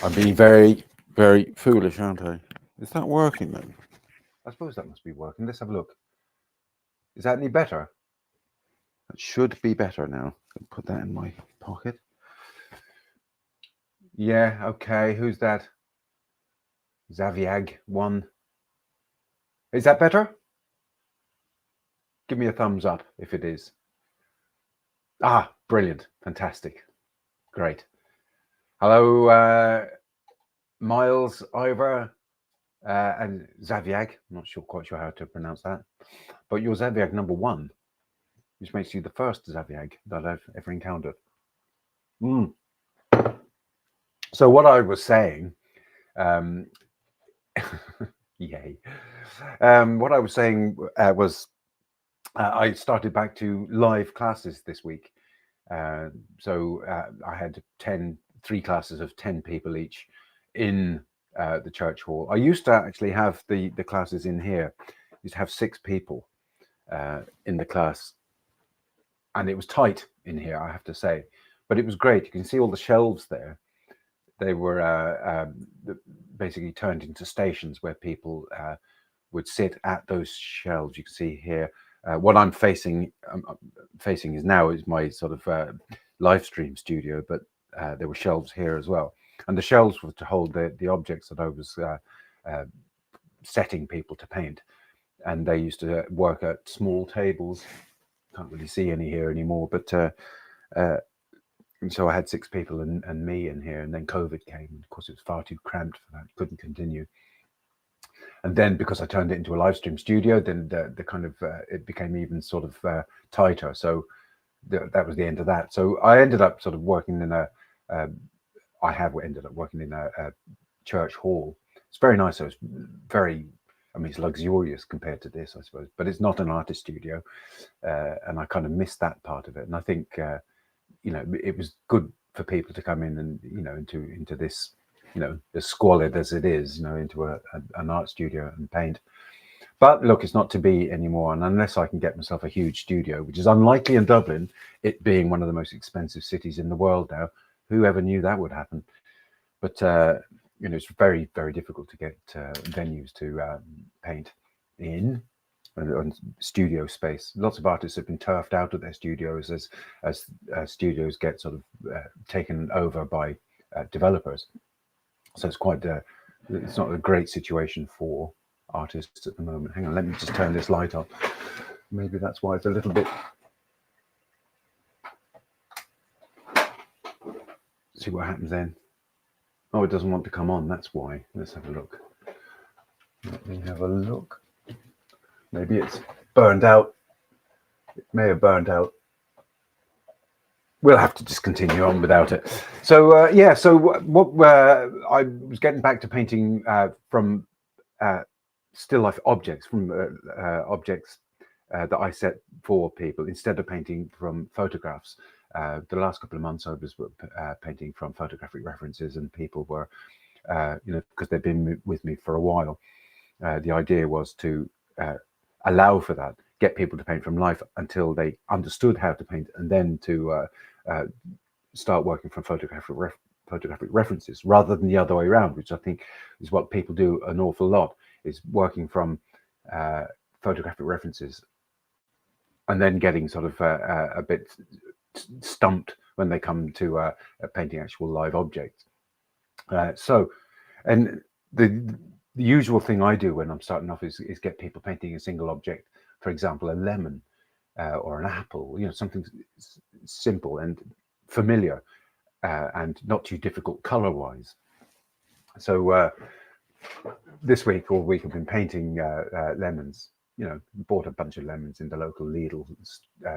I'm being very, very foolish, aren't I? Is that working then? I suppose that must be working. Let's have a look. Is that any better? That should be better now. I'll put that in my pocket. Yeah, okay. Who's that? Zaviag1. Is that better? Give me a thumbs up if it is. Ah, brilliant. Fantastic. Great. Hello, Miles, Ivor, and Zaviag. I'm not quite sure how to pronounce that. But you're Zaviag number 1, which makes you the first Zaviag that I've ever encountered. So what I was saying, yay. What I was saying was I started back to live classes this week. So I had 3 classes of 10 people each in the church hall. I used to actually have the classes in here. I used to have 6 people in the class, and it was tight in here, I have to say, but it was great. You can see all the shelves there. They were basically turned into stations where people would sit at those shelves. You can see here what I'm facing is now is my sort of live stream studio, but there were shelves here as well, and the shelves were to hold the objects that I was setting people to paint. And they used to work at small tables. Can't really see any here anymore, but and so I had 6 people and me in here, and then COVID came, and of course it was far too cramped for that, couldn't continue. And then because I turned it into a live stream studio, then the kind of it became even sort of tighter. So that was the end of that. So I ended up sort of working in ended up working in a church hall. It's very nice. So it's very, I mean, it's luxurious compared to this, I suppose, but it's not an artist studio, and I kind of missed that part of it. And I think it was good for people to come in and into this, as squalid as it is, into an art studio and paint. But look, it's not to be anymore, and unless I can get myself a huge studio, which is unlikely in Dublin, it being one of the most expensive cities in the world now. Whoever knew that would happen? But it's very, very difficult to get venues to paint in, and studio space. Lots of artists have been turfed out of their studios as studios get sort of taken over by developers. So it's it's not a great situation for artists at the moment. Hang on, let me just turn this light on. Maybe that's why it's a little bit. See what happens then. Oh, it doesn't want to come on. That's why. Let's have a look. Let me have a look. Maybe it's burned out. It may have burned out. We'll have to just continue on without it. So so what I was getting back to painting from still life objects, from objects that I set for people instead of painting from photographs. The last couple of months I was painting from photographic references, and people were, because they've been with me for a while. The idea was to allow for that, get people to paint from life until they understood how to paint, and then to start working from photographic references, rather than the other way around, which I think is what people do an awful lot, is working from photographic references and then getting sort of a bit stumped when they come to painting actual live objects. And the usual thing I do when I'm starting off is get people painting a single object, for example, a lemon or an apple, something simple and familiar and not too difficult color-wise. So this week, all week, I've been painting lemons. Bought a bunch of lemons in the local Lidl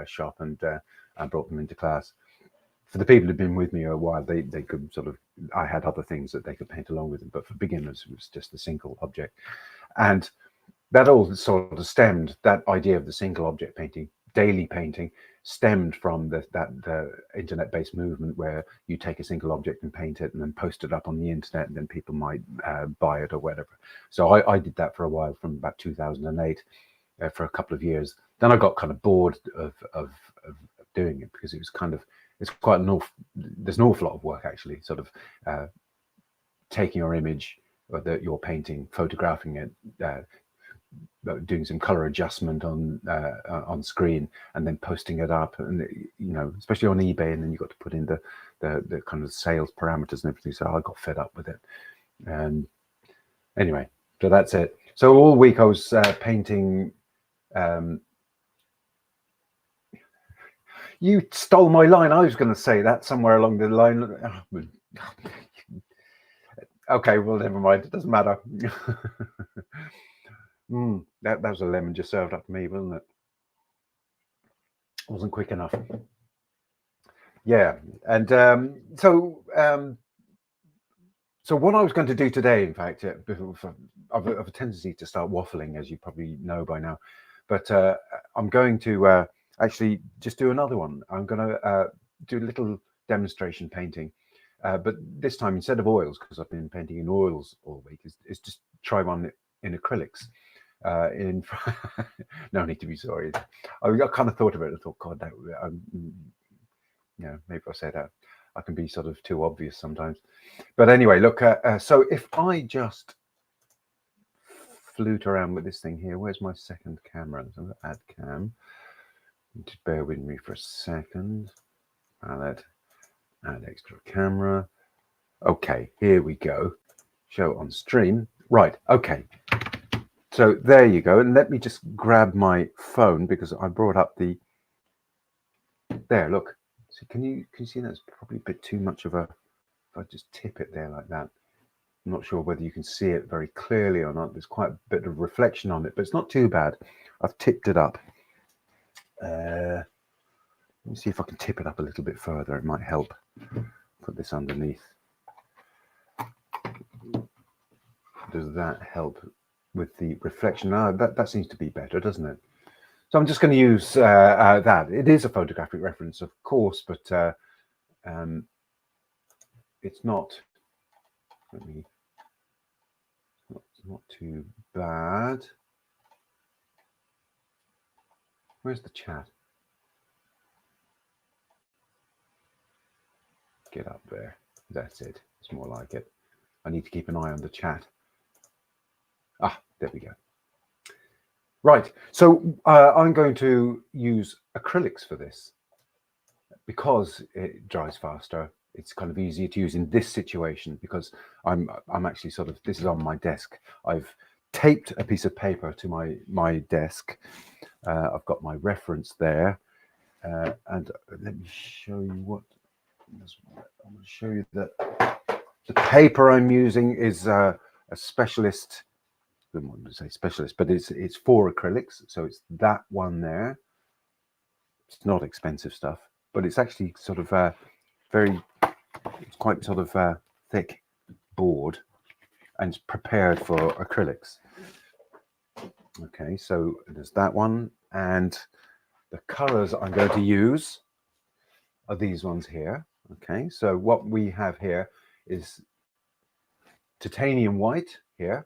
shop and brought them into class. For the people who've been with me a while, they could sort of, I had other things that they could paint along with them, but for beginners, it was just a single object. And that all sort of stemmed, that idea of the single object painting, daily painting, stemmed from the internet-based movement where you take a single object and paint it and then post it up on the internet, and then people might buy it or whatever. So I did that for a while, from about 2008, for a couple of years. Then I got kind of bored of doing it, because it was kind of, it's quite there's an awful lot of work actually, sort of taking your image or you're painting, photographing it, doing some color adjustment on screen, and then posting it up, and you know, especially on eBay, and then you've got to put in the kind of sales parameters and everything. So I got fed up with it, and anyway, so that's it. So all week I was painting. You stole my line. I was going to say that somewhere along the line. Okay, well, never mind. It doesn't matter. That was a lemon just served up to me, wasn't it? Wasn't quick enough. Yeah, and so what I was going to do today, in fact, I've a tendency to start waffling, as you probably know by now, but I'm going to actually just do another one. I'm going to do a little demonstration painting, but this time instead of oils, because I've been painting in oils all week, is just try one in acrylics. No need to be sorry. I kind of thought of it. I thought, God, maybe I'll say that. I can be sort of too obvious sometimes. But anyway, look. So if I just flute around with this thing here, where's my second camera? So I'm going to add cam. Just bear with me for a second. Palette, add extra camera. Okay, here we go. Show on stream. Right. Okay. So there you go. And let me just grab my phone, because I brought up the. There. Look. So can you see that's probably a bit too much of a. If I just tip it there like that. I'm not sure whether you can see it very clearly or not. There's quite a bit of reflection on it, but it's not too bad. I've tipped it up. Let me see if I can tip it up a little bit further. It might help. Put this underneath. Does that help with the reflection? That seems to be better, doesn't it? So I'm just going to use that. It is a photographic reference, of course, but it's not. It's not too bad. Where's the chat? Get up there. That's it. It's more like it. I need to keep an eye on the chat. Ah, there we go. Right. So I'm going to use acrylics for this because it dries faster. It's kind of easier to use in this situation because I'm actually sort of, this is on my desk. I've taped a piece of paper to my desk. I've got my reference there, and let me show you what. I'm going to show you that the paper I'm using is a specialist. I don't want to say specialist, but it's for acrylics. So it's that one there. It's not expensive stuff, but it's actually sort of it's quite sort of thick board, and it's prepared for acrylics. Okay, so there's that one, and the colors I'm going to use are these ones here. Okay, so what we have here is titanium white here,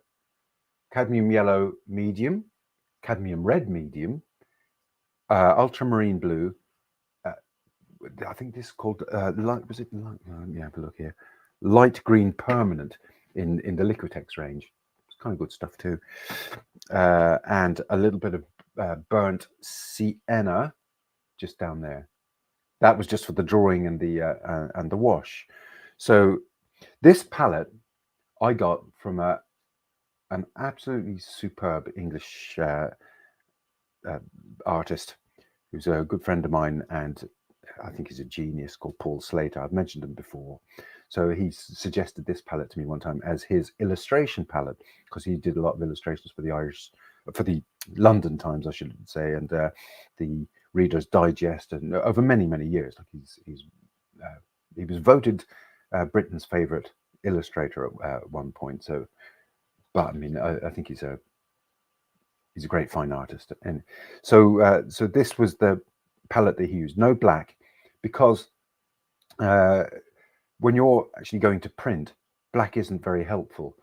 cadmium yellow medium, cadmium red medium, ultramarine blue. I think this is called light. Was it light? Yeah, have a look here. Light green permanent in the Liquitex range. It's kind of good stuff too. And a little bit of burnt sienna just down there. That was just for the drawing and the wash. So this palette I got from an absolutely superb English artist who's a good friend of mine, and I think he's a genius, called Paul Slater. I've mentioned him before. So he suggested this palette to me one time as his illustration palette, because he did a lot of illustrations for the London Times, I should say, and the Reader's Digest, and over many years. Like he was voted Britain's favourite illustrator at one point. So, but I mean, I think he's a great fine artist. And so so this was the palette that he used. No black, because when you're actually going to print, black isn't very helpful.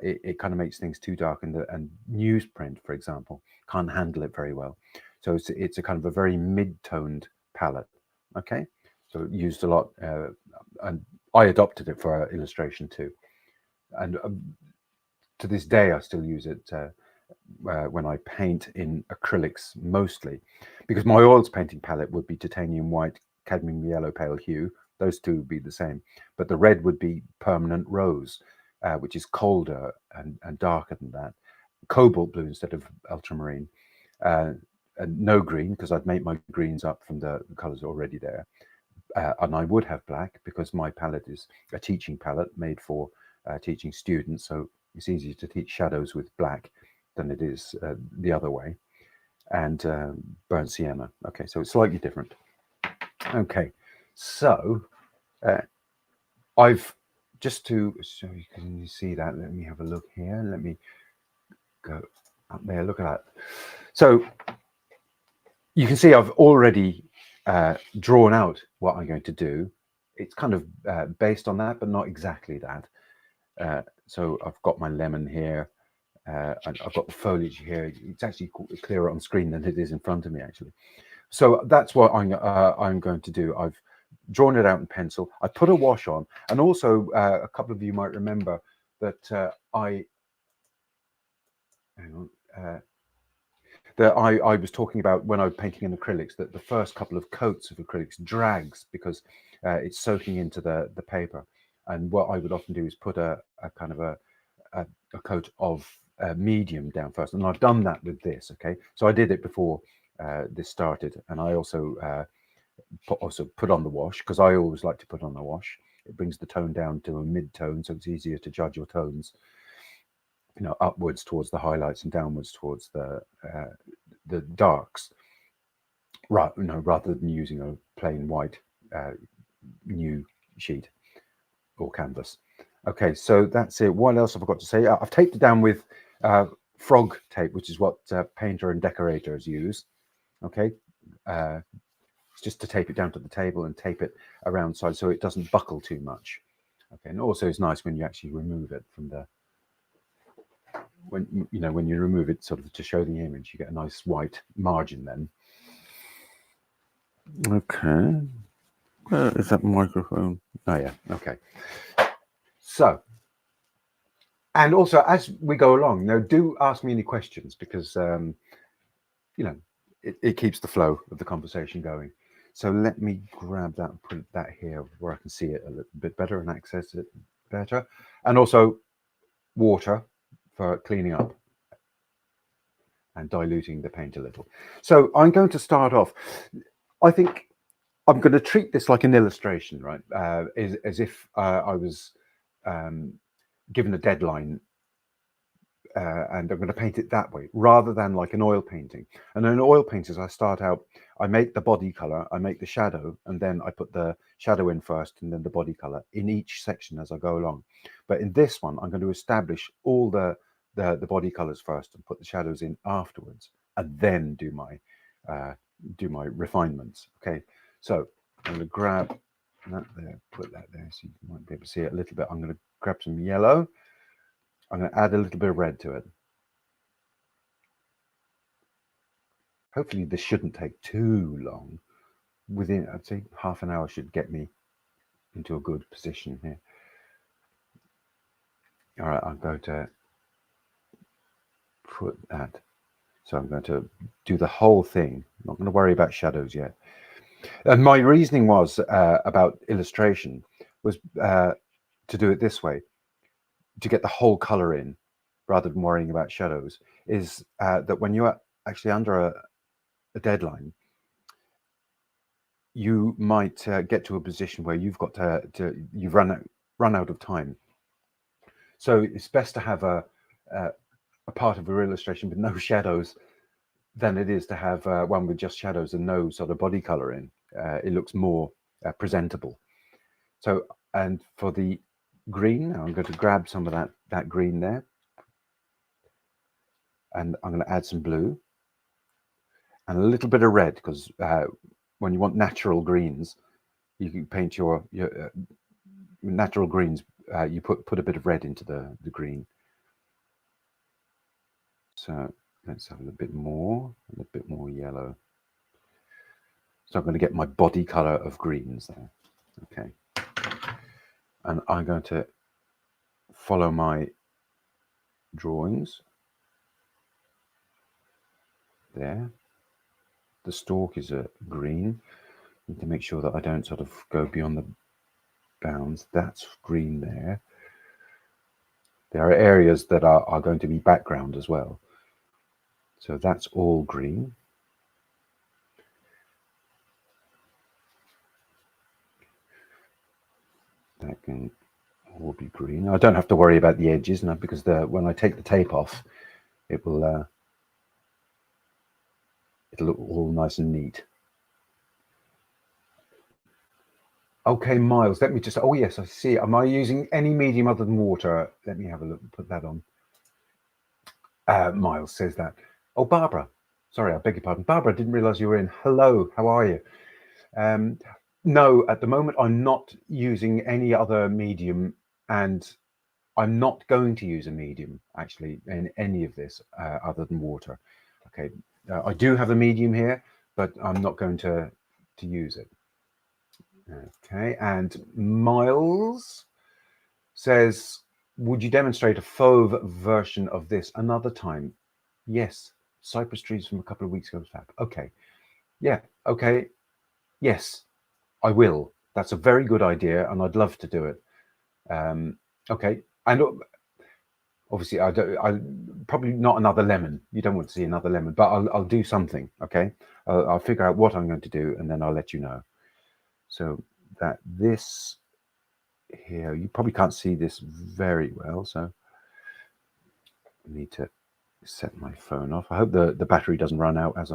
It kind of makes things too dark, and newsprint, for example, can't handle it very well. So it's a kind of a very mid-toned palette. Okay, so used a lot, and I adopted it for illustration too. and to this day I still use it when I paint in acrylics mostly, because my oils painting palette would be titanium white, cadmium yellow, pale hue. Those two would be the same, but the red would be permanent rose, which is colder and darker than that. Cobalt blue instead of ultramarine. And no green, because I'd make my greens up from the colors already there. And I would have black, because my palette is a teaching palette made for teaching students. So it's easier to teach shadows with black than it is the other way. And burnt sienna. Okay, so it's slightly different. Okay, so I've just to show you, can you see that? Let me have a look here. Let me go up there. Look at that. So you can see I've already drawn out what I'm going to do. It's kind of based on that, but not exactly that. So I've got my lemon here. And I've got the foliage here. It's actually clearer on screen than it is in front of me, actually. So that's what I'm going to do. I've drawn it out in pencil. I put a wash on, and also a couple of you might remember that I was talking about when I was painting in acrylics that the first couple of coats of acrylics drags because it's soaking into the paper. And what I would often do is put a kind of a coat of medium down first, and I've done that with this. Okay, so I did it before this started, and I also put on the wash, because I always like to put on the wash. It brings the tone down to a mid-tone, so it's easier to judge your tones, you know, upwards towards the highlights and downwards towards the darks, right? You know, rather than using a plain white new sheet or canvas. Okay, so that's it. What else have I got to say? I've taped it down with frog tape, which is what painter and decorators use. Okay, it's just to tape it down to the table and tape it around side so it doesn't buckle too much. Okay, and also it's nice when you actually remove it from the, when you remove it sort of to show the image, you get a nice white margin then. Okay, where is that microphone? Oh yeah, okay. So, and also as we go along, now do ask me any questions, because you know, it keeps the flow of the conversation going. So let me grab that and put that here where I can see it a little bit better and access it better. And also water for cleaning up and diluting the paint a little. So I'm going to start off. I think I'm going to treat this like an illustration, right? As if I was given a deadline, and I'm going to paint it that way, rather than like an oil painting. And in oil paintings, I start out, I make the body color, I make the shadow, and then I put the shadow in first, and then the body color in each section as I go along. But in this one, I'm going to establish all the body colors first and put the shadows in afterwards, and then do my refinements. Okay, so I'm going to grab that there, put that there, so you might be able to see it a little bit. I'm going to grab some yellow. I'm going to add a little bit of red to it. Hopefully this shouldn't take too long. Within, I'd say, half an hour should get me into a good position here. All right, I'm going to put that. So I'm going to do the whole thing. I'm not going to worry about shadows yet. And my reasoning was about illustration was to do it this way, to get the whole color in, rather than worrying about shadows, is that when you're actually under a deadline, you might get to a position where you've got you've run out of time. So it's best to have a part of your illustration with no shadows than it is to have one with just shadows and no sort of body color in. It looks more presentable. So, and for the green, I'm going to grab some of that green there, and I'm going to add some blue and a little bit of red, because when you want natural greens, you can paint your natural greens. You put a bit of red into the green. So let's have a little bit more yellow. So I'm going to get my body color of greens there. Okay, and I'm going to follow my drawings. There. The stalk is a green. Need to make sure that I don't sort of go beyond the bounds. That's green there. There are areas that are going to be background as well. So that's all green. That can all be green. I don't have to worry about the edges now, because when I take the tape off, it will it'll look all nice and neat. Okay, Miles, let me just, oh yes, I see. Am I using any medium other than water? Let me have a look and put that on. Miles says that. Oh, Barbara. Sorry, I beg your pardon. Barbara, I didn't realize you were in. Hello, how are you? No, at the moment, I'm not using any other medium, and I'm not going to use a medium, actually, in any of this other than water. Okay, I do have a medium here, but I'm not going to use it. Okay, and Miles says, would you demonstrate a fauve version of this another time? Yes, cypress trees from a couple of weeks ago. Okay, yeah, okay, yes, I will. That's a very good idea, and I'd love to do it. Okay, and obviously, I probably not another lemon. You don't want to see another lemon, but I'll do something. Okay, I'll figure out what I'm going to do, and then I'll let you know. So that this here, you probably can't see this very well, so I need to set my phone off. I hope the battery doesn't run out as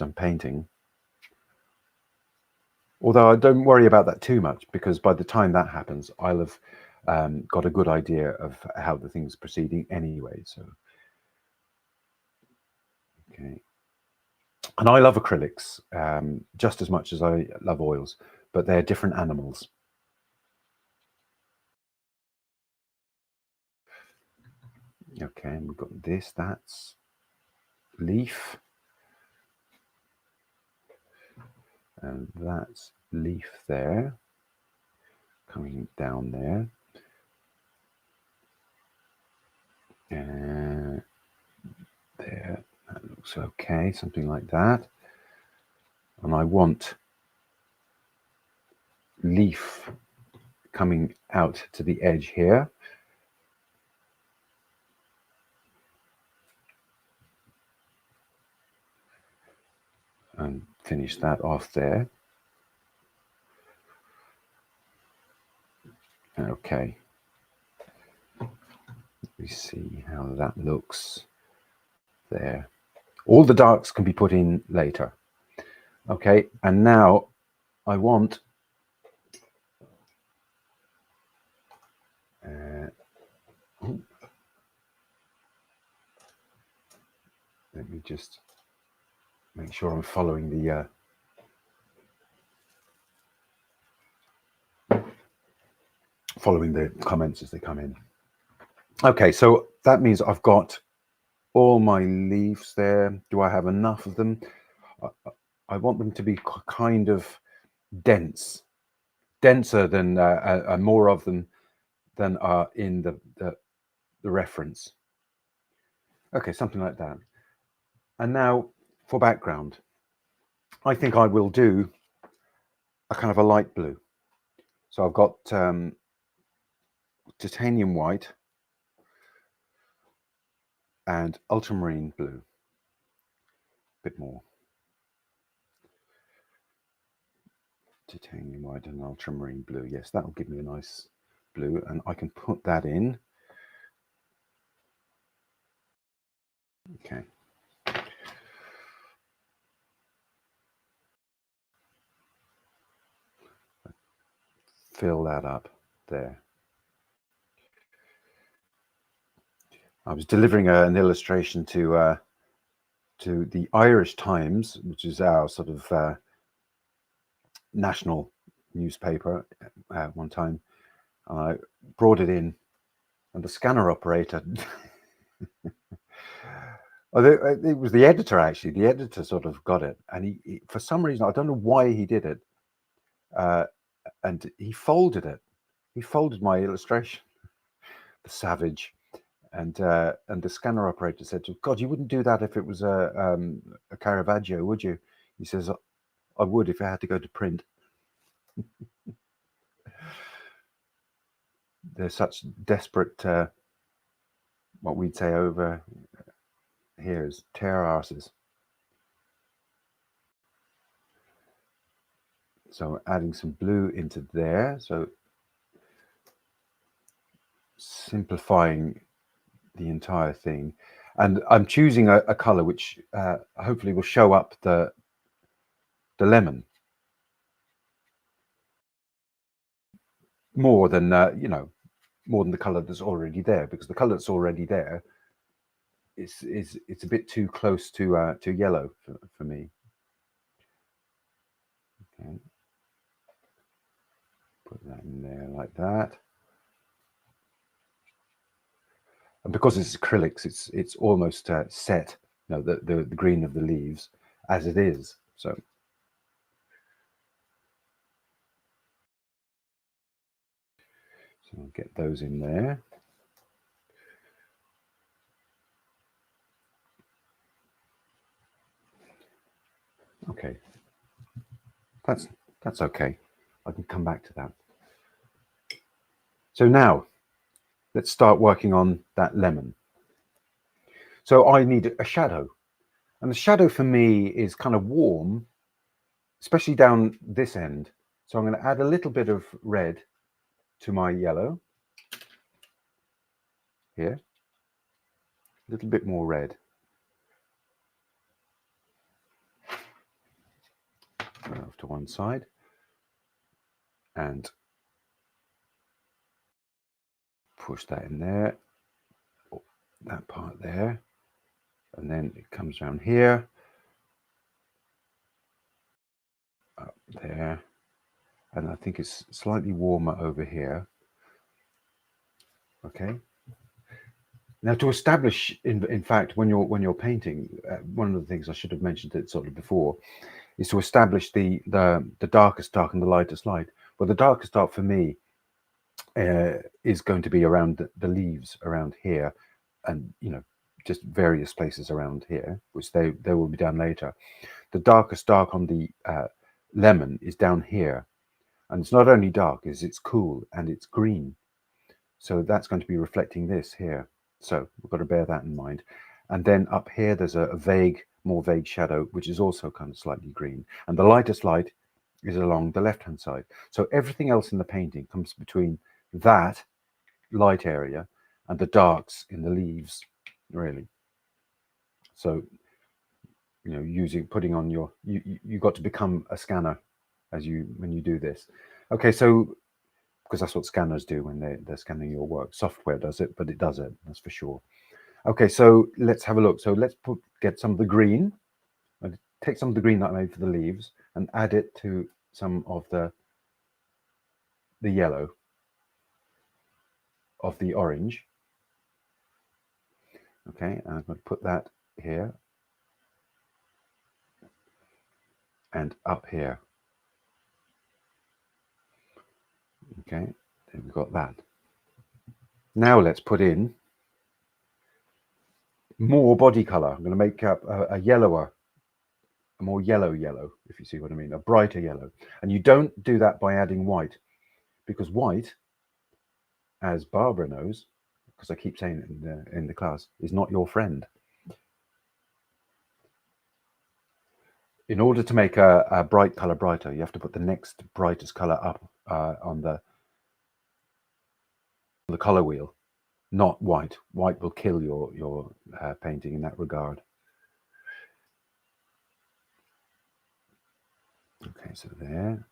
I'm painting. Although I don't worry about that too much, because by the time that happens, I'll have got a good idea of how the thing's proceeding anyway. So, okay. And I love acrylics just as much as I love oils, but they're different animals. Okay, and we've got this, that's leaf. And that's leaf there, coming down there. And there, that looks okay, something like that. And I want leaf coming out to the edge here. And finish that off there. Okay. Let me see how that looks there. All the darks can be put in later. Okay, and now I want let me just make sure I'm following the comments as they come in. Okay, so that means I've got all my leaves there. Do I have enough of them? I want them to be kind of dense, denser than more of them than are in the reference. Okay, something like that. And now for background, I think I will do a kind of a light blue. So I've got titanium white and ultramarine blue, a bit more. Titanium white and ultramarine blue. Yes, that will give me a nice blue, and I can put that in. Okay. Fill that up there. I was delivering an illustration to the Irish Times, which is our sort of national newspaper one time. I brought it in, and the scanner operator it was the editor, actually. The editor sort of got it, and he for some reason, I don't know why he did it, and he folded it. He folded my illustration. Savage. And the scanner operator said to him, God, you wouldn't do that if it was a Caravaggio, would you? He says, I would if I had to go to print. They're such desperate, what we'd say over here is tear arses. So adding some blue into there. So simplifying the entire thing. And I'm choosing a color which hopefully will show up the lemon more than, more than the color that's already there, because the color that's already there it's a bit too close to yellow for me. Okay. Put that in there like that. And because it's acrylics, it's almost set, the green of the leaves as it is. So I'll get those in there. Okay, that's okay. I can come back to that. So now let's start working on that lemon. So I need a shadow, and the shadow for me is kind of warm, especially down this end. So I'm going to add a little bit of red to my yellow here, a little bit more red. Off to one side, and push that in there, that part there, and then it comes around here, up there, and I think it's slightly warmer over here. Okay. Now, to establish, in fact, when you're painting, one of the things I should have mentioned it sort of before is to establish the darkest dark and the lightest light. Well, the darkest dark for me is going to be around the leaves around here, and just various places around here, which they will be done later. The darkest dark on the lemon is down here, and it's not only dark, it's cool and it's green, so that's going to be reflecting this here. So we've got to bear that in mind. And then up here there's a more vague shadow, which is also kind of slightly green, and the lightest light is along the left hand side. So everything else in the painting comes between that light area and the darks in the leaves, really. So putting on your you got to become a scanner when you do this. Okay, so because that's what scanners do when they're scanning your work. Software does it, but it does it, that's for sure. Okay, so let's have a look. So let's get some of the green. I'll take some of the green that I made for the leaves and add it to some of the yellow of the orange. Okay, and I'm going to put that here and up here. Okay, then we've got that. Now let's put in more body color. I'm going to make up a yellower, a more yellow, if you see what I mean, a brighter yellow. And you don't do that by adding white, because white, as Barbara knows, because I keep saying it in the class, is not your friend. In order to make a bright color brighter, you have to put the next brightest color up on the color wheel, not white. White will kill your painting in that regard. Okay, so there.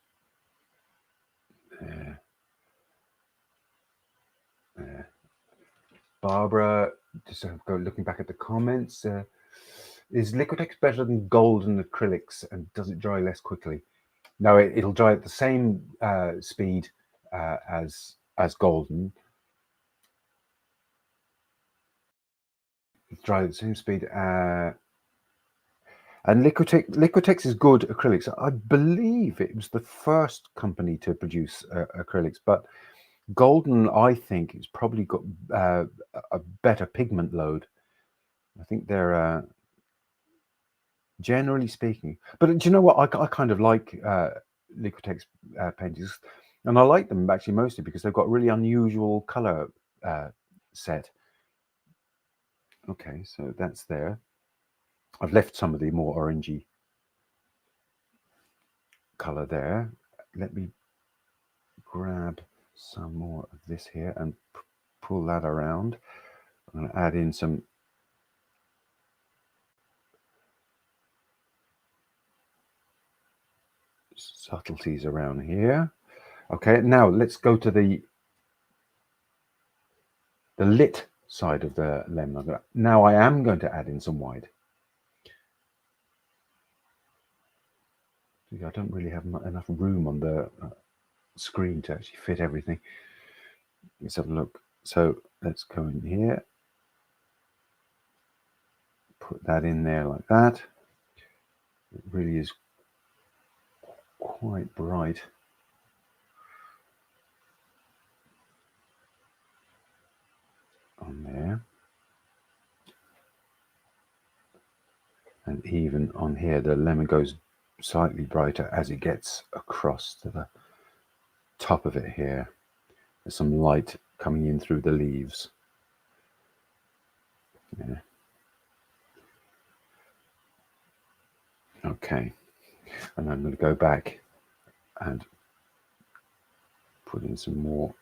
Barbara, just looking back at the comments, is Liquitex better than golden acrylics, and does it dry less quickly? No, it'll dry at the same speed as golden. It's dry at the same speed. And Liquitex is good acrylics. I believe it was the first company to produce acrylics, but Golden, I think, it's probably got a better pigment load. I think they're generally speaking. But do you know what? I kind of like Liquitex paintings, and I like them actually mostly because they've got really unusual color set. Okay, so that's there. I've left some of the more orangey color there. Let me grab some more of this here and pull that around. I'm going to add in some subtleties around here. Okay, now let's go to the lit side of the lemon. Now I am going to add in some white. I don't really have enough room on the screen to actually fit everything. Let's have a look. So let's go in here, put that in there like that. It really is quite bright. On there. And even on here, the lemon goes slightly brighter as it gets across to the top of it here. There's some light coming in through the leaves. Yeah. Okay, and I'm going to go back and put in some more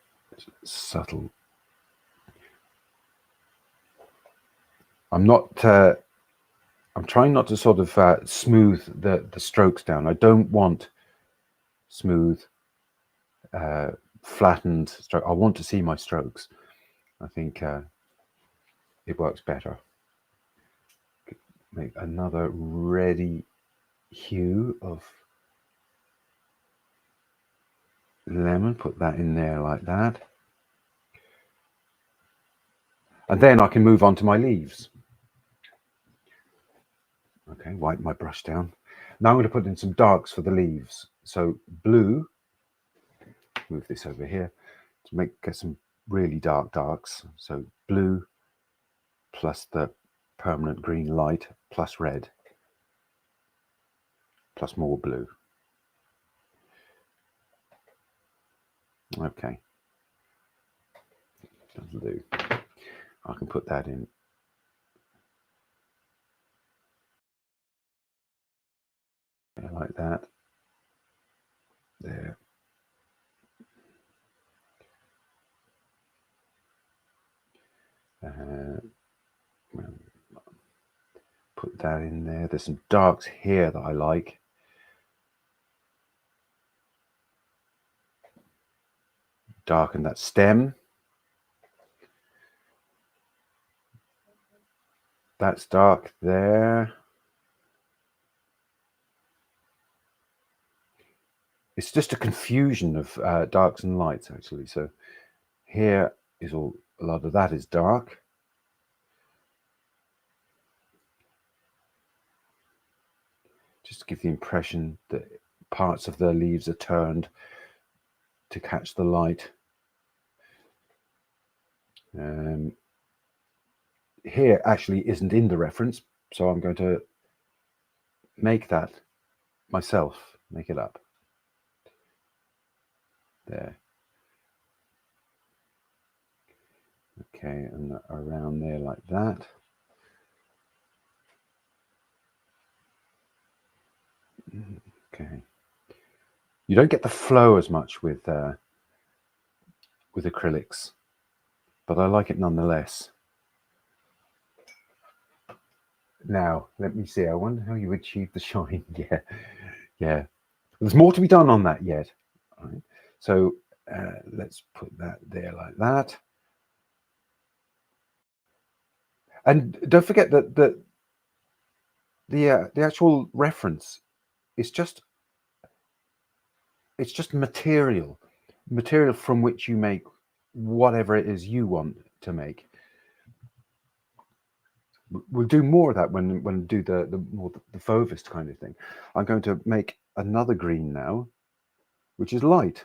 subtle. I'm trying not to sort of smooth the strokes down. I don't want smooth, flattened stroke. I want to see my strokes. I think it works better. Make another ready hue of lemon, put that in there like that. And then I can move on to my leaves. Okay, wipe my brush down. Now I'm going to put in some darks for the leaves. So blue, move this over here to get some really dark darks. So blue plus the permanent green light plus red plus more blue. Okay, that'll do. I can put that in there like that. There. Put that in there. There's some darks here that I like. Darken that stem. That's dark there. It's just a confusion of darks and lights actually. So here is a lot of that is dark. Just to give the impression that parts of the leaves are turned to catch the light. Here actually isn't in the reference, so I'm going to make that myself, make it up. There. Okay, and around there like that. Okay. You don't get the flow as much with acrylics, but I like it nonetheless. Now, let me see. I wonder how you achieve the shine. Yeah. There's more to be done on that yet. All right. So let's put that there like that. And don't forget that the actual reference is just material from which you make whatever it is you want to make. We'll do more of that when we do the more the Fauvist kind of thing. I'm going to make another green now, which is light.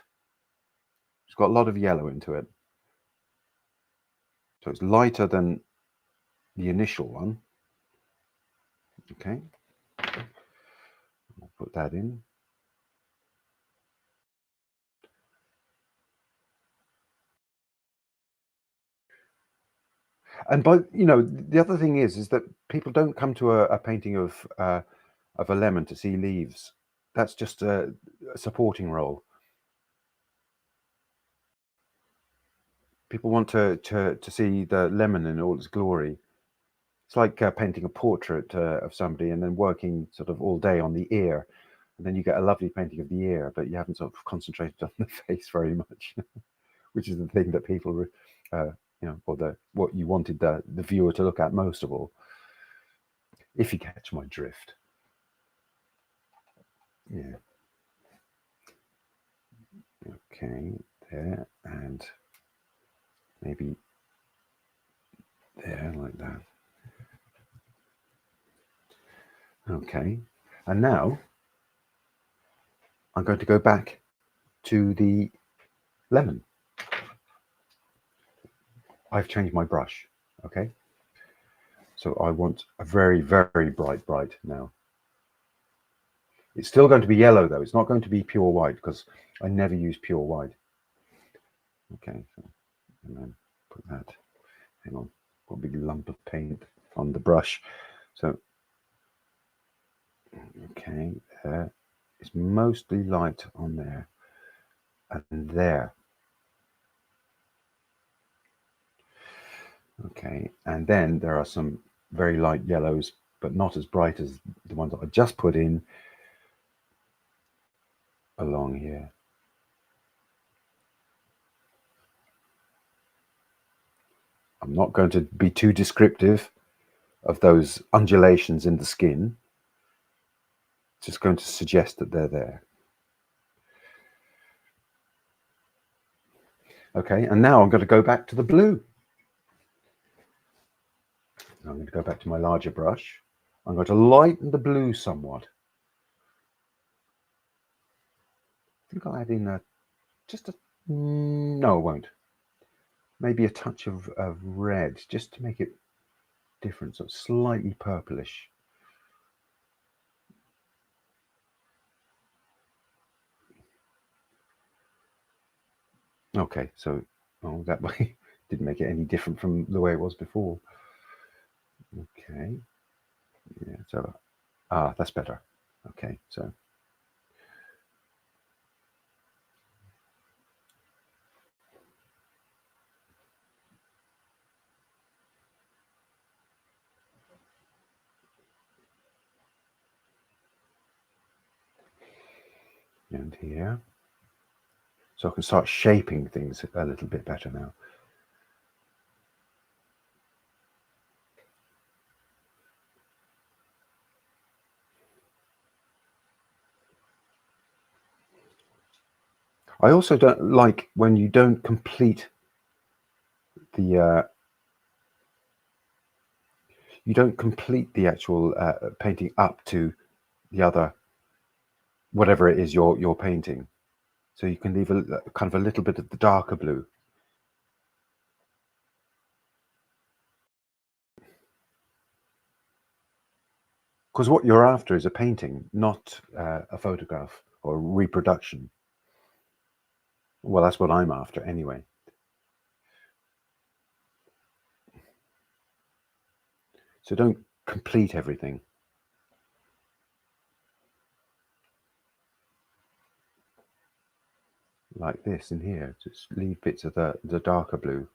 It's got a lot of yellow into it. So it's lighter than the initial one. Okay. I'll put that in. And the other thing is that people don't come to a painting of a lemon to see leaves. That's just a supporting role. People want to see the lemon in all its glory. It's like painting a portrait of somebody and then working sort of all day on the ear, and then you get a lovely painting of the ear, but you haven't sort of concentrated on the face very much, which is the thing that people, or what you wanted the viewer to look at most of all. If you catch my drift. Yeah. Okay, there, and maybe there, like that. Okay, and now I'm going to go back to the lemon. I've changed my brush, okay? So I want a very, very bright now. It's still going to be yellow though. It's not going to be pure white because I never use pure white. Okay, so, and then put that, hang on, got a big lump of paint on the brush. So, okay, there. It's mostly light on there and there. Okay, and then there are some very light yellows, but not as bright as the ones that I just put in along here. I'm not going to be too descriptive of those undulations in the skin. Just going to suggest that they're there. Okay, and now I'm going to go back to the blue. I'm going to go back to my larger brush. I'm going to lighten the blue somewhat. I think I'll add in no, I won't. Maybe a touch of red, just to make it different, so it's slightly purplish. Okay, so that way didn't make it any different from the way it was before. Okay, yeah, so that's better. Okay, so and here, so I can start shaping things a little bit better now. I also don't like when you don't complete the actual painting up to the other, whatever it is you're painting. So you can leave a kind of a little bit of the darker blue. Because what you're after is a painting, not a photograph or a reproduction. Well, that's what I'm after anyway. So don't complete everything. Like this in here, just leave bits of the darker blue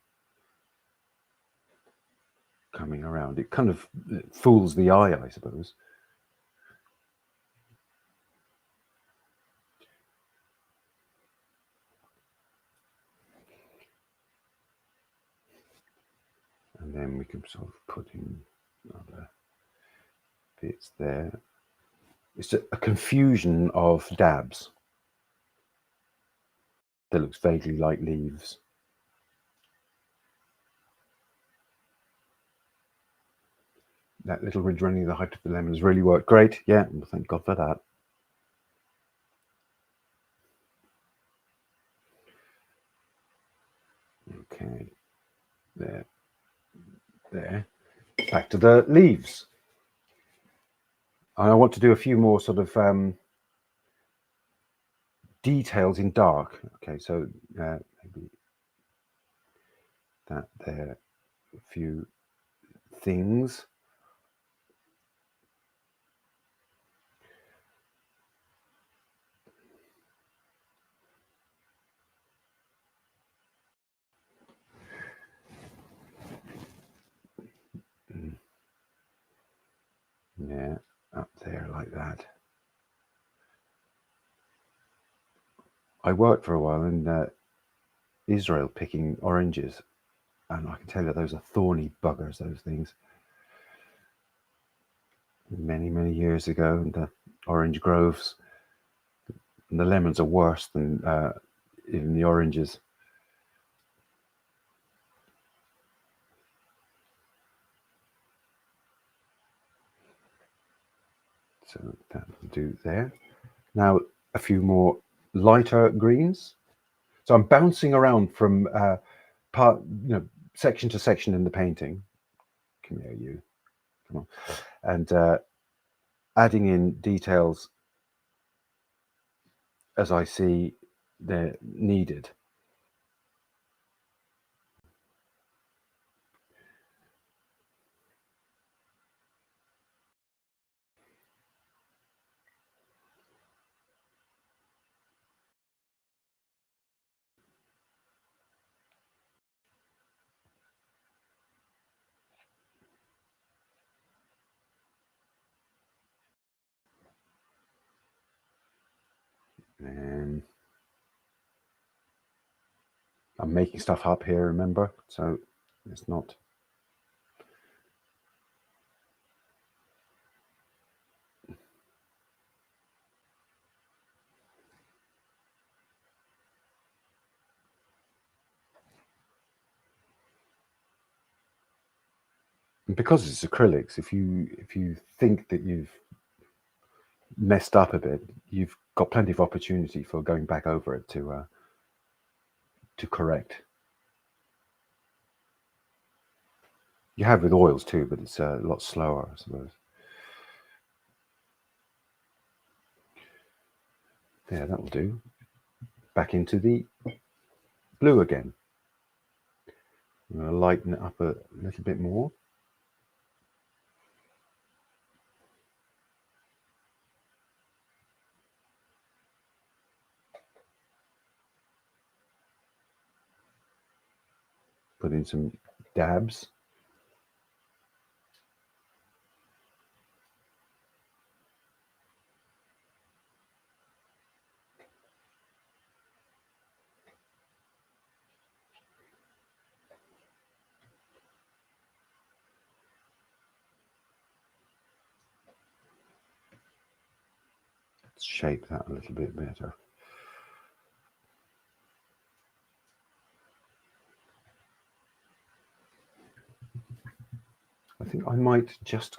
coming around. It kind of fools the eye, I suppose. And then we can sort of put in other bits there. It's a confusion of dabs that looks vaguely like leaves. That little ridge running the height of the lemon has really worked great. Yeah, thank God for that. Okay, there. Back to the leaves. I want to do a few more sort of details in dark. Okay, so maybe that there, a few things. Yeah, up there like that. I worked for a while in Israel picking oranges, and I can tell you those are thorny buggers, those things. Many, many years ago, and the orange groves, and the lemons are worse than even the oranges. So that will do there. Now a few more lighter greens. So I'm bouncing around from section to section in the painting. Come here, you. Come on. And adding in details as I see they're needed. And I'm making stuff up here, remember? So it's not. And because it's acrylics, if you think that you've messed up a bit, you've got plenty of opportunity for going back over it to correct. You have with oils too, but it's a lot slower, I suppose. Yeah, that will do. Back into the blue again. I'm going to lighten it up a little bit more. Put in some dabs. Let's shape that a little bit better. I think I might just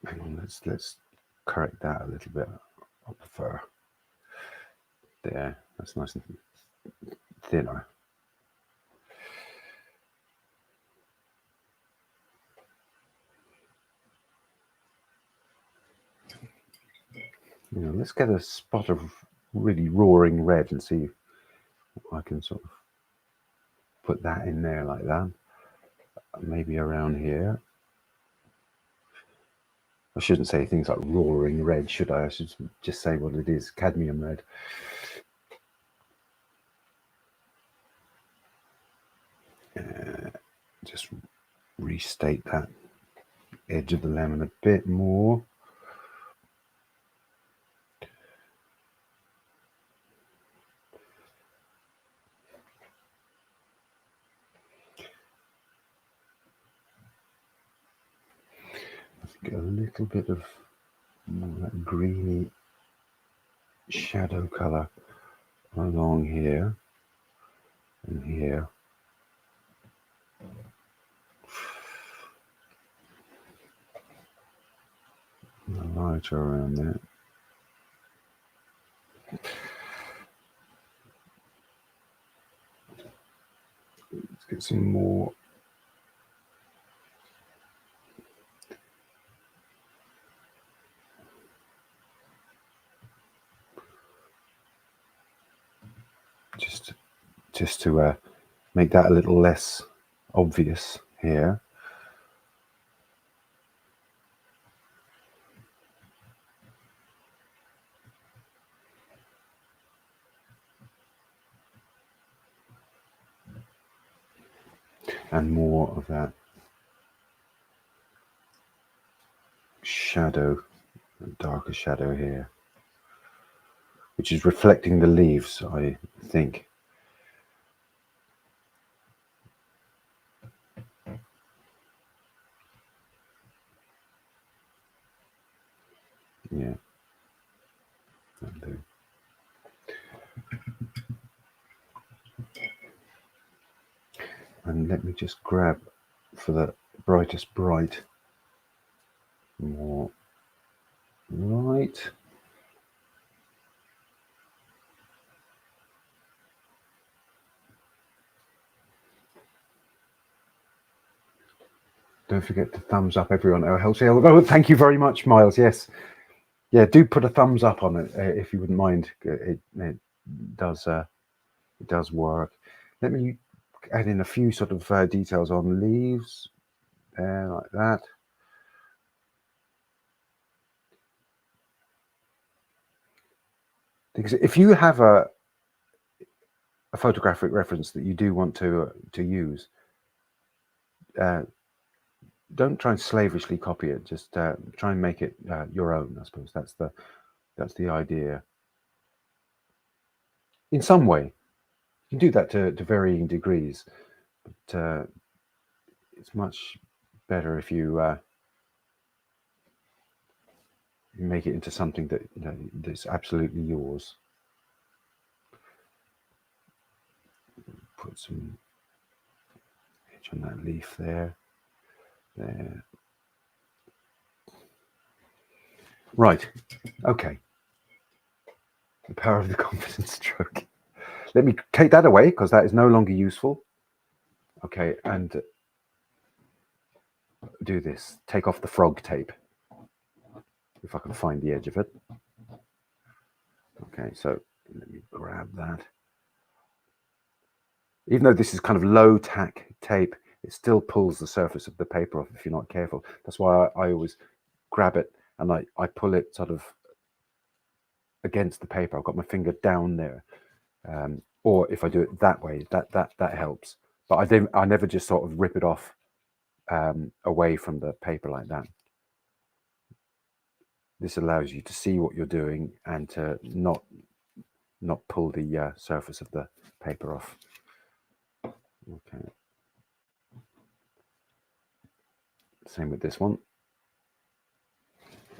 hang on. Let's correct that a little bit. I prefer there. That's nice and thinner. Let's get a spot of really roaring red and see if I can sort of put that in there like that. Maybe around here. I shouldn't say things like roaring red, should I? I should just say what it is, cadmium red. Just restate that edge of the lemon a bit more. Get a little bit of that greeny shadow color along here and here. And a lighter around there. get some more. Just to make that a little less obvious here. And more of that shadow, darker shadow here, which is reflecting the leaves, I think. Yeah. That'll do. And let me just grab, for the brightest bright, more light. Don't forget to thumbs up, everyone. Oh, Healthy. Oh, thank you very much, Miles. Yes. Yeah, do put a thumbs up on it if you wouldn't mind. It does work. Let me add in a few sort of details on leaves there, like that. Because if you have a photographic reference that you do want to use, don't try and slavishly copy it. Just try and make it your own. I suppose that's the idea. In some way, you can do that to varying degrees, but it's much better if you make it into something that that's absolutely yours. Put some edge on that leaf there. Right. Okay. The power of the confidence stroke. Let me take that away because that is no longer useful. Okay, and do this. Take off the frog tape. If I can find the edge of it. Okay, so let me grab that. Even though this is kind of low tack tape, it still pulls the surface of the paper off if you're not careful. That's why I always grab it and I pull it sort of against the paper. I've got my finger down there. Or if I do it that way, that helps. But I never just sort of rip it off away from the paper like that. This allows you to see what you're doing and to not pull the surface of the paper off. Okay. Same with this one.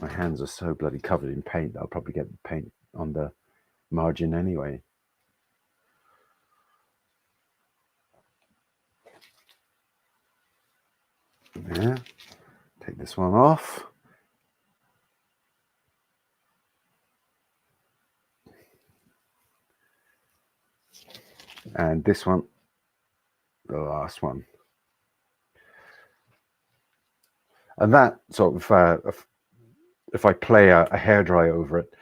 My hands are so bloody covered in paint that I'll probably get the paint on the margin anyway. Yeah. Take this one off. And this one, the last one. And that sort of, if I play a hairdryer over it,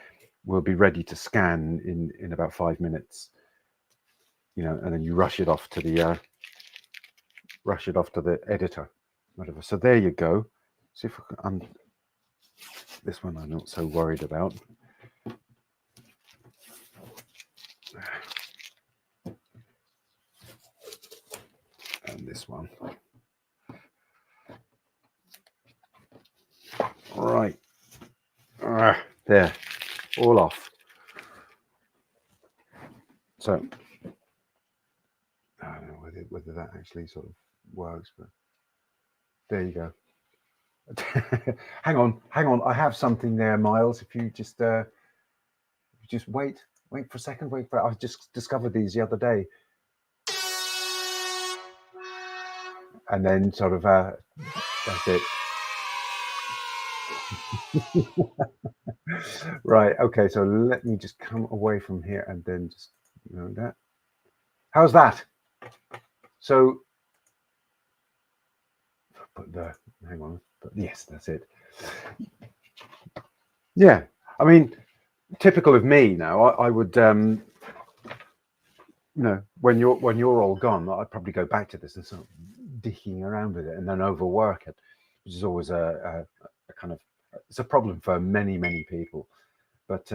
will be ready to scan in about 5 minutes. And then you rush it off to the editor, whatever. So there you go. See if I can, this one I'm not so worried about. And this one. Right. There. All off. So I don't know whether that actually sort of works, but there you go. hang on. I have something there, Miles. If you just wait for a second. I just discovered these the other day. And then sort of that's it. Right. Okay. So let me just come away from here and then just that. How's that? So put the, hang on, but yes, that's it. Yeah, I mean, typical of me now, I would, you know, when you're all gone, I'd probably go back to this and sort of dicking around with it and then overwork it, which is always a kind of, it's a problem for many people. But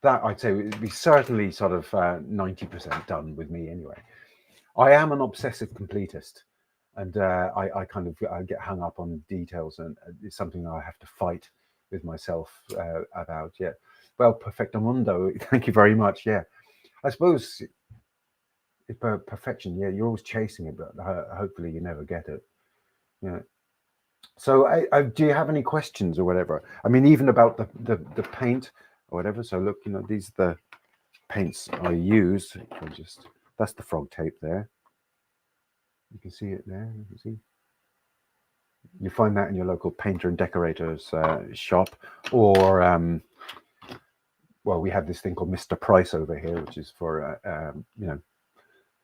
that I'd say would be certainly sort of 90% done with me anyway. I am an obsessive completist, and I kind of I get hung up on details, and it's something I have to fight with myself about. Yeah, well, perfectamundo. Thank you very much. Yeah, I suppose perfection. Yeah, you're always chasing it, but hopefully you never get it. Yeah. So, do you have any questions or whatever? I mean, even about the paint or whatever. So, look, you know, these are the paints I use. That's the frog tape there. You can see it there. You can see. You find that in your local painter and decorator's shop, or well, we have this thing called Mr. Price over here, which is for you know,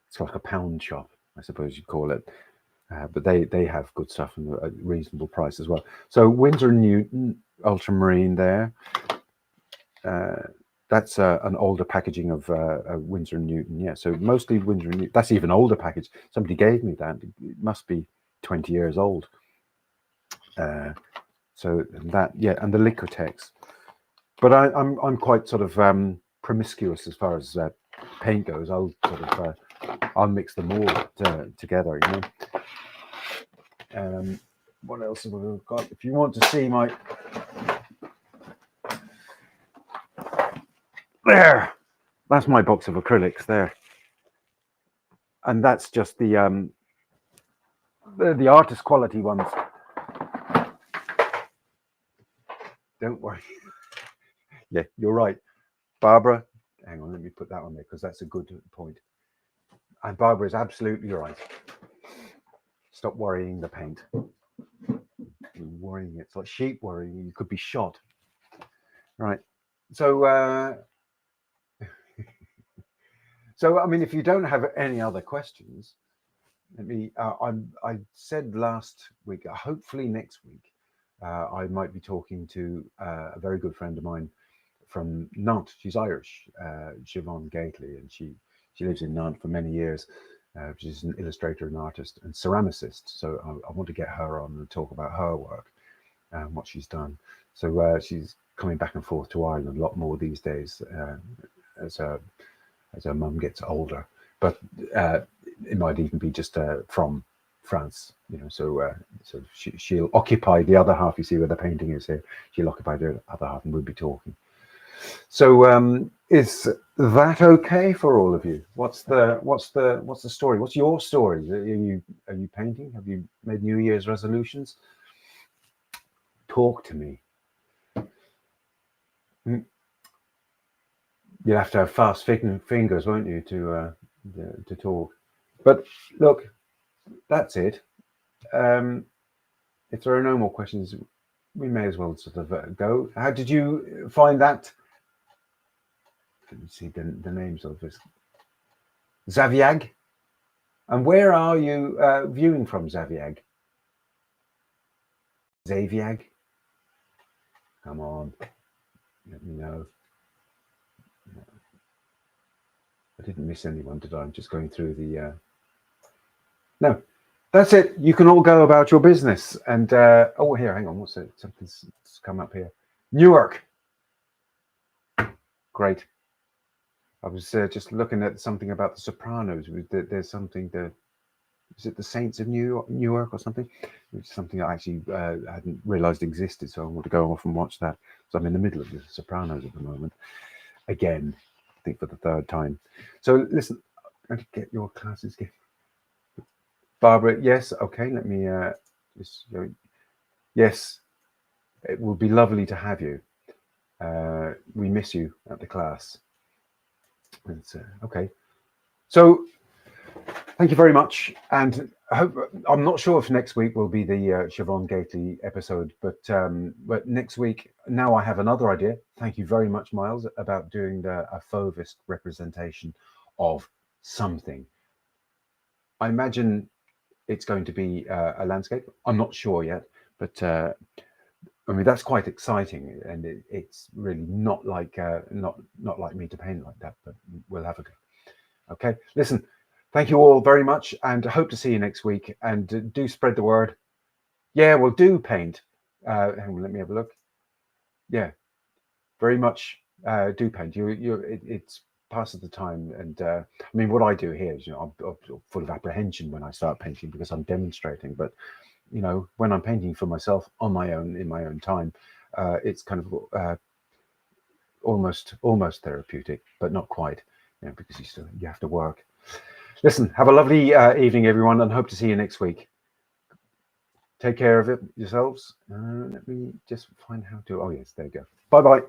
it's like a pound shop, I suppose you'd call it. But they have good stuff and a reasonable price as well. So Winsor & Newton ultramarine there. That's an older packaging of Winsor & Newton. Yeah, so mostly Winsor & Newton. That's even older package. Somebody gave me that. It must be 20 years old. So that, yeah, and the Liquitex. But I'm quite sort of promiscuous as far as paint goes. I'll sort of I'll mix them all together, you know. What else have we got? If you want to see my there, that's my box of acrylics there, and that's just the artist quality ones. Don't worry. Yeah, you're right, Barbara. Hang on, let me put that on there because that's a good point. And Barbara is absolutely right. Stop worrying the paint. You're worrying it. It's like sheep worrying. You could be shot. Right. So, so I mean, if you don't have any other questions, let me. I said last week. Hopefully next week, I might be talking to a very good friend of mine from Nantes. She's Irish, Siobhan Gately, and she lives in Nantes for many years. She's an illustrator and artist and ceramicist. So I want to get her on and talk about her work and what she's done. So she's coming back and forth to Ireland a lot more these days as her mum gets older. But it might even be just from France, you know. So she'll occupy the other half. You see where the painting is here. She'll occupy the other half, and we'll be talking. So is that okay for all of you? What's the story? What's your story? Are you painting? Have you made New Year's resolutions? Talk to me. You'll have to have fast fingers, won't you, to talk? But look, that's it. If there are no more questions, we may as well sort of go. How did you find that? Let me see the names of this. Zaviag. And where are you viewing from, Zaviag? Zaviag? Come on. Let me know. I didn't miss anyone, did I? I'm just going through the... No, that's it. You can all go about your business. And, oh, here, hang on. What's it? Something's come up here. Newark. Great. I was just looking at something about the Sopranos. There's something that... Is it the Saints of Newark or something? It's something I actually hadn't realised existed, so I want to go off and watch that. So I'm in the middle of the Sopranos at the moment. Again, I think for the third time. So listen, I'm going to get your classes. Barbara, yes, okay, let me just go. Yes, it will be lovely to have you. We miss you at the class. Okay. So thank you very much, and I'm not sure if next week will be the Siobhan Gately episode, but next week, now I have another idea. Thank you very much, Miles, about doing a Fauvist representation of something. I imagine it's going to be a landscape. I'm not sure yet, but I mean, that's quite exciting, and it's really not like not like me to paint like that, but we'll have a go. Okay, listen, thank you all very much, and I hope to see you next week, and do spread the word. Yeah, well, do paint. Hang on, let me have a look. Yeah, very much do paint. It's passes the time, and I mean, what I do here is, I'm full of apprehension when I start painting because I'm demonstrating, but when I'm painting for myself on my own in my own time, it's kind of almost therapeutic, but not quite, because you have to work. Listen, have a lovely evening, everyone, and hope to see you next week. Take care of it yourselves. Let me just find how to. Oh yes, there you go. Bye bye.